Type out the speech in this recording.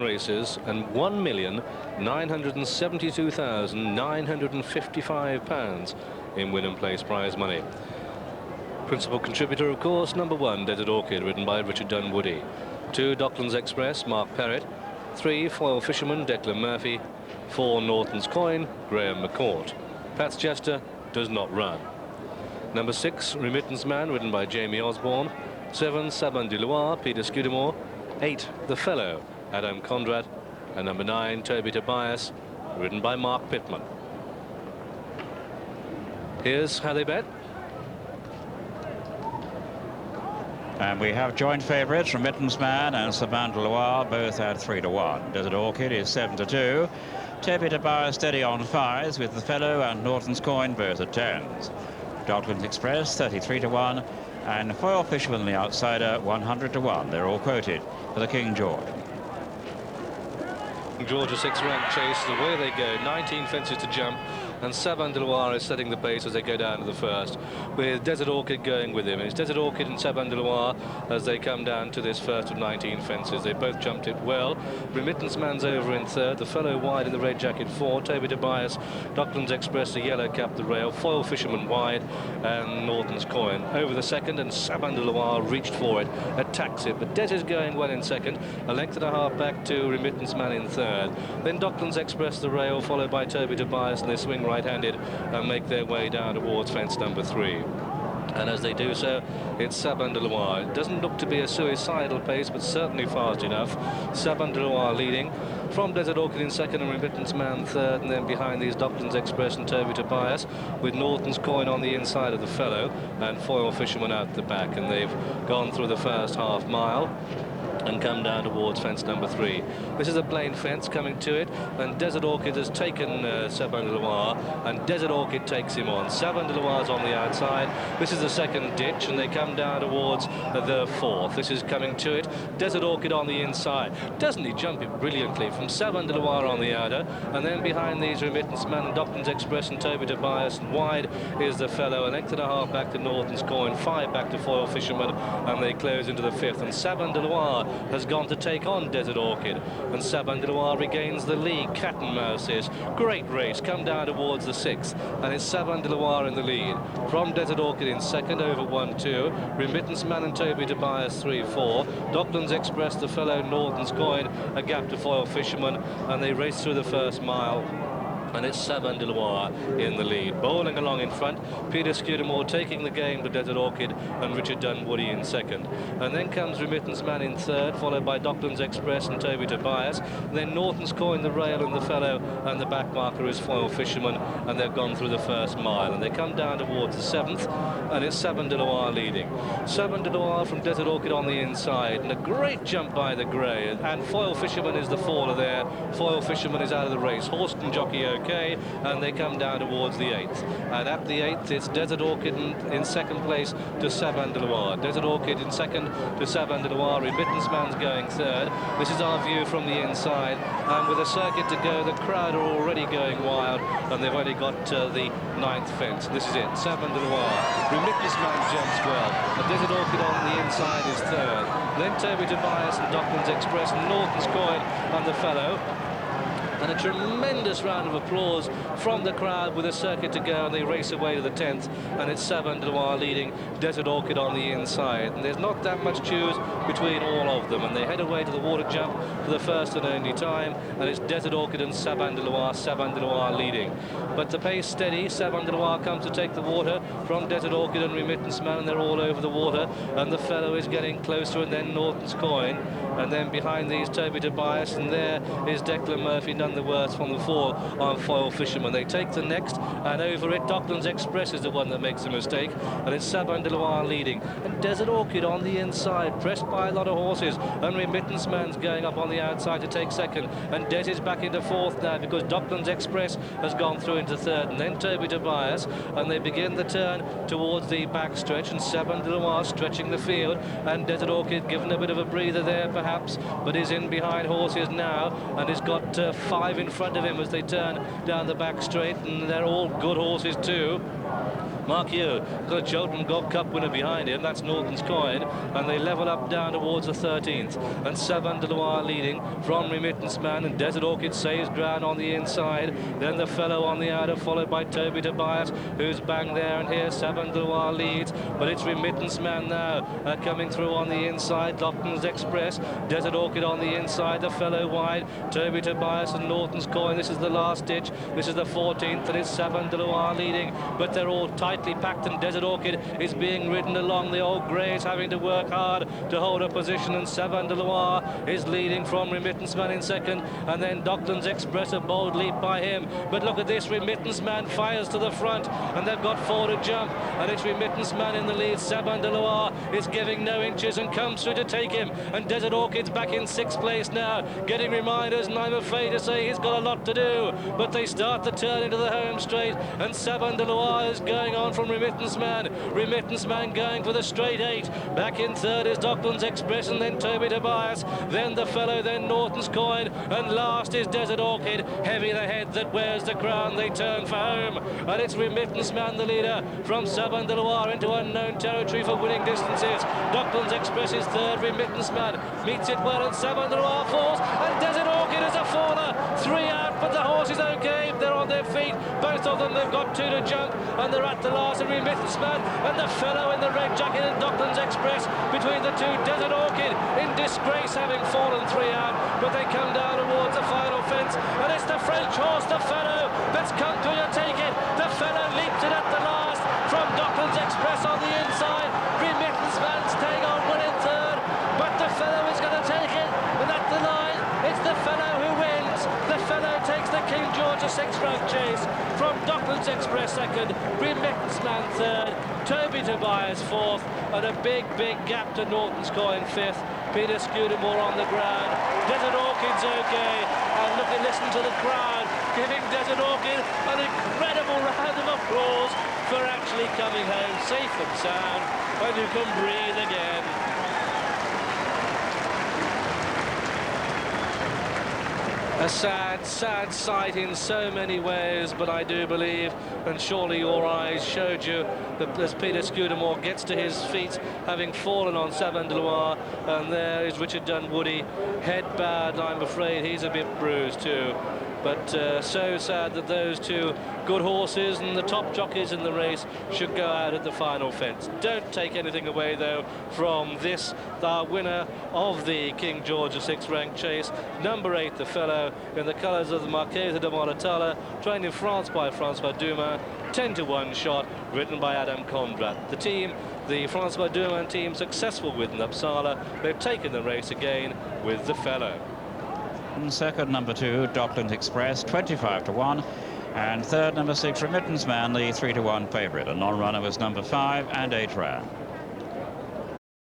races and £1,972,955 in win and place prize money. Principal contributor, of course, number 1, Desert Orchid, ridden by Richard Dunwoody. 2, Docklands Express, Mark Perrett. 3, Foil Fisherman, Declan Murphy. 4, Norton's Coin, Graham McCourt. Pat's Jester does not run. Number 6, Remittance Man, ridden by Jamie Osborne. 7, Saban de Loire, Peter Scudamore. 8, The Fellow, Adam Kondrat. And number 9, Toby Tobias, ridden by Mark Pittman. Here's how they bet. And we have joint favourites, Remittance Man and Saban de Loire, both at 3-1. Desert Orchid is 7-2. Toby Tobias steady on 5s, with The Fellow and Norton's Coin both at 10s. Docklands Express 33-1, and Foil Fisherman the outsider 100-1. They're all quoted for the King George. George, a 6-rank chase, away they go, 19 fences to jump, and Saban de Loire is setting the pace as they go down to the first, with Desert Orchid going with him. It's Desert Orchid and Saban de Loire as they come down to this first of 19 fences. They both jumped it well. Remittance Man's over in 3rd, The Fellow wide in the red jacket 4, Toby Tobias, Docklands Express, the yellow cap the rail, Foil Fisherman wide, and Norton's Coin over the 2nd, and Saban de Loire reached for it, attacks it, but Des is going well in 2nd, a length and a half back to Remittance Man in 3rd. Then Docklands Express the rail, followed by Toby Tobias, and they swing right-handed and make their way down towards fence number 3. And as they do so, it's Saban de Loire. It doesn't look to be a suicidal pace, but certainly fast enough. Saban de Loire leading from Desert Orchid in 2nd and Remittance Man 3rd, and then behind these Docklands Express and Toby Tobias, with Norton's Coin on the inside of The Fellow and Foil Fisherman out the back. And they've gone through the first half mile and come down towards fence number 3. This is a plain fence coming to it, and Desert Orchid has taken Saban de Loire, and Desert Orchid takes him on. Saban de Loire's on the outside. This is the 2nd ditch, and they come down towards the 4th. This is coming to it. Desert Orchid on the inside. Doesn't he jump it brilliantly from Saban de Loire on the outer, and then behind these Remittance Man and Docklands Express and Toby Tobias, and wide is The Fellow, a length and a half back to Norton's Coin, 5 back to Foil Fisherman, and they close into the 5th. And Saban de Loire has gone to take on Desert Orchid, and Saban de Loire regains the lead. Cat and mouse is great race, come down towards the 6th, and it's Saban de Loire in the lead from Desert Orchid in 2nd over 1-2, Remittance Man and Toby Tobias 3-4, Docklands Express, The Fellow, Norton's Coin, a gap to Foil Fisherman, and they race through the first mile. And it's Saban de Loire in the lead. Bowling along in front, Peter Scudamore taking the game to Desert Orchid, and Richard Dunwoody in 2nd. And then comes Remittance Man in 3rd, followed by Docklands Express and Toby Tobias. And then Norton's Coin, the rail, and The Fellow, and the back marker is Foil Fisherman, and they've gone through the first mile. And they come down towards the 7th, and it's Saban de Loire leading. Saban de Loire from Desert Orchid on the inside, and a great jump by the grey. And Foil Fisherman is the faller there. Foil Fisherman is out of the race. Horse and jockey okay, and they come down towards the 8th. And at the 8th, it's Desert Orchid in 2nd place to Saban de Loire. Desert Orchid in 2nd to Saban de Loire. Remittance Man's going 3rd. This is our view from the inside, and with a circuit to go, the crowd are already going wild, and they've only got the 9th fence. This is it, Saban de Loire. Remittance Man jumps well. A Desert Orchid on the inside is 3rd. Then Toby Tobias and Docklands Express, and Norton's Coin and The Fellow. And a tremendous round of applause from the crowd with a circuit to go, and they race away to the 10th, and it's Saban de Loire leading, Desert Orchid on the inside. And there's not that much choose between all of them, and they head away to the water jump for the first and only time, and it's Desert Orchid and Saban de Loire leading. But the pace steady. Saban de Loire comes to take the water from Desert Orchid and Remittance Man, and they're all over the water, and The Fellow is getting closer, and then Norton's Coin, and then behind these Toby Tobias, and there is Declan Murphy, none the worse from the 4 on Foil Fisherman. They take the next, and over it Docklands Express is the one that makes a mistake, and it's Saban de Loire leading, and Desert Orchid on the inside, pressed by a lot of horses, and Remittance Man's going up on the outside to take 2nd, and Des is back into 4th now because Docklands Express has gone through into 3rd, and then Toby Tobias, and they begin the turn towards the back stretch, and Saban de Loire stretching the field, and Desert Orchid given a bit of a breather there perhaps, but is in behind horses now, and has got 5 in front of him as they turn down the back straight, and they're all good horses too. Mark you, got a Cheltenham Gold Cup winner behind him. That's Norton's Coin, and they level up down towards the 13th. And 7 de Loire leading from Remittance Man, and Desert Orchid saves ground on the inside. Then the fellow on the outer, followed by Toby Tobias, who's bang there. And here 7 de Loire leads, but it's Remittance Man now coming through on the inside. Docton's Express, Desert Orchid on the inside, the fellow wide, Toby Tobias and Norton's Coin. This is the last ditch. This is the 14th, and it's 7 de Loire leading, but they're all tightly packed, and Desert Orchid is being ridden along. The old Greys having to work hard to hold a position, and 7 de Loire is leading from Remittance Man in second, and then Docton's Express, a bold leap by him. But look at this, Remittance Man fires to the front, and they've got 4 to jump, and it's Remittance Man in the lead. 7 de Loire is giving no inches and comes through to take him, and Desert Orchid's back in 6th place now, getting reminders, and I'm afraid to say he's got a lot to do, but they start to turn into the home straight, and 7 de Loire is going on from Remittance Man. Remittance Man going for the straight 8. Back in 3rd is Docton's Express, and then Toby Tobias, then the fellow, then Norton's Coin, and last is Desert Orchid. Heavy the head that wears the crown, they turn for home, and it's Remittance Man the leader from 7 de Loire into unknown territory for winning distances. Docton's Express is 3rd, Remittance Man meets it well, and 7 de Loire falls, and Desert Orchid is a faller. 3 out, but the horse is okay. They're on their feet, both of them. They've got 2 to jump, and they're at the last. And Remittance Man and the fellow in the red jacket and Docton's Express between the 2. Desert Orchid in disgrace, having fallen 3 out, but they come down towards the final fence, and it's the French horse, the fellow, that's come through to take it. The fellow leaped it at the last from Docton's Express on the inside. Remittance Man staying on, winning 3rd, but the fellow is going to take it, and at the line, it's the fellow who wins. The fellow takes the King George VI round chase from Docton's Express 2nd, Remittance Man 3rd, Toby Tobias 4th, and a big gap to Norton's Coin 5th. Peter Scudamore on the ground. Desert Orchid's okay, and look and listen to the crowd giving Desert Orchid an incredible round of applause for actually coming home safe and sound, and you can breathe again. A sad sight in so many ways, but I do believe, and surely your eyes showed you, that as Peter Scudamore gets to his feet, having fallen on 7 de Loire, and there is Richard Dunwoody, head bowed. I'm afraid he's a bit bruised too. But so sad that those 2 good horses and the top jockeys in the race should go out at the final fence. Don't take anything away, though, from this, the winner of the King George VI ranked chase, number 8, the fellow, in the colours of the Marquise de Moratala, trained in France by Francois Doumen, 10 to 1 shot, written by Adam Kondrat. The team, the Francois Doumen team, successful with Uppsala. They've taken the race again with the fellow. Second, number 2, Docton's Express, 25 to 1. And third, number 6, Remittance Man, the 3 to 1 favourite. A non-runner was number 5 and 8 ran.